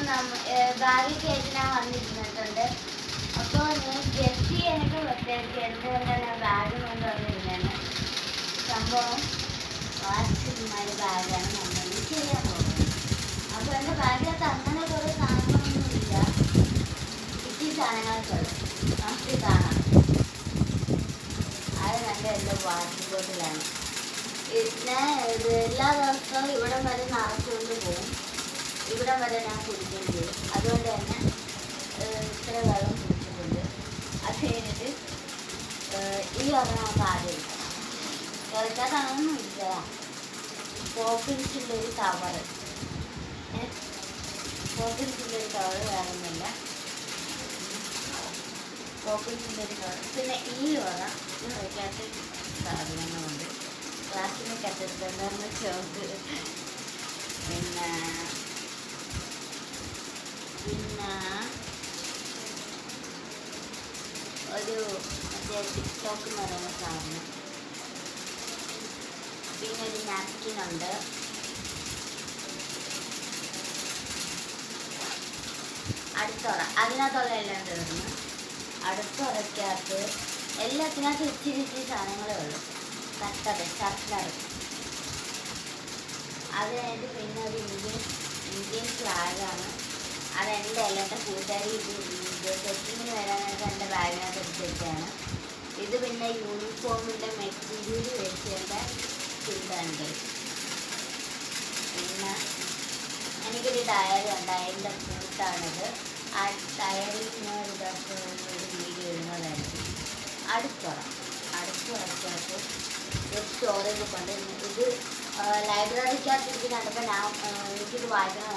ബാഗിൽ കയറ്റി ഞാൻ വന്നിരുന്നിട്ടുണ്ട്. അപ്പോൾ ഞാൻ ഗസ്റ്റ് ചെയ്യാനൊക്കെ പ്രത്യേകിച്ച് എന്തുകൊണ്ടാണ് ബാഗ് കൊണ്ട് വന്നിരുന്നത്. സംഭവം വാച്ചിന്മാര് ബാഗാണ് നമ്മൾ ചെയ്യാൻ പോകുന്നത്. അപ്പോൾ എൻ്റെ ബാഗിനകത്ത് അങ്ങനെ കുറേ സാധനങ്ങളൊന്നുമില്ല. കിട്ടിയ സാധനങ്ങളൊക്കെ ഉള്ളു. നമുക്ക് കാണാം. അത് നല്ല എൻ്റെ വാട്ടർ ബോട്ടിലാണ്. ഞാൻ ഇത് എല്ലാ ദിവസവും ഇവിടം വരെ നിറച്ചുകൊണ്ട് പോകും. ഇവിടം വരെ ഞാൻ കുടിക്കുകയും ചെയ്യും. അതുകൊണ്ട് തന്നെ ഇത്ര വെള്ളം കുടിച്ചിട്ടുണ്ട്. അത് കഴിഞ്ഞിട്ട് ഈ ഒരെണ്ണം നമുക്ക് ആദ്യം എടുക്കണം. ഇറക്കാത്തതൊന്നും ഇല്ല. പോപ്പിൻസിൻ്റെ ഒരു കവറ്. പോപ്പിൻസിൻ്റെ ഒരു കവറ് വേണമെന്നില്ല. പോപ്പിൻസിൻ്റെ ഒരു കവർ. പിന്നെ ഈ ഒരെണ്ണം ഇത് വയ്ക്കാത്ത സാധനങ്ങളുണ്ട്. ക്ലാസ്സിന് കറ്റത്തുണ്ടെന്ന് ചോക്ക്. പിന്നെ ഒരു മറ്റേ ടിക്ടോക്ക് എന്ന് പറയുന്ന സാധനം. പിന്നെ ഒരു നാപ്കിനുണ്ട്. അടുത്തുറ അതിനകത്തുള്ള എല്ലാം തീർന്നു. അടുത്തുറയ്ക്കകത്ത് എല്ലാത്തിനകത്ത് ഇച്ചിരി സാധനങ്ങളേ ഉള്ളൂ. കട്ടറ് ഷർട്ടർ. അത് കഴിഞ്ഞിട്ട് പിന്നെ ഒരു ഇന്ത്യൻ ഫ്ലാഗാണ്. അതെൻ്റെ എല്ലാത്ത കൂട്ടുകാരി ഇത് ചെക്കിങ്ങിന് വരാനായിട്ട് എൻ്റെ ബാഗിനകത്ത് എടുത്തിട്ടാണ്. ഇത് പിന്നെ യൂണിഫോമിൻ്റെ മെറ്റീരിയൽ വെച്ചതിൻ്റെ ഇതുണ്ട്. പിന്നെ എനിക്കൊരു ഡയറി ഉണ്ട്. അതിൻ്റെ കൂട്ടാണിത്. ആ ഡയറിയിൽ ഞാൻ ഒരു ദിവസം ഒരു വീഡിയോ ഇടുന്നതായിരിക്കും. അടുത്തുറക്കകത്ത് ഒരു സ്റ്റോറേജ് കൊണ്ട് ഇത് ലൈബ്രറിക്കകത്ത് ഇരിക്കുന്നുണ്ട്. അപ്പോൾ എനിക്കിത് വായിക്കണം.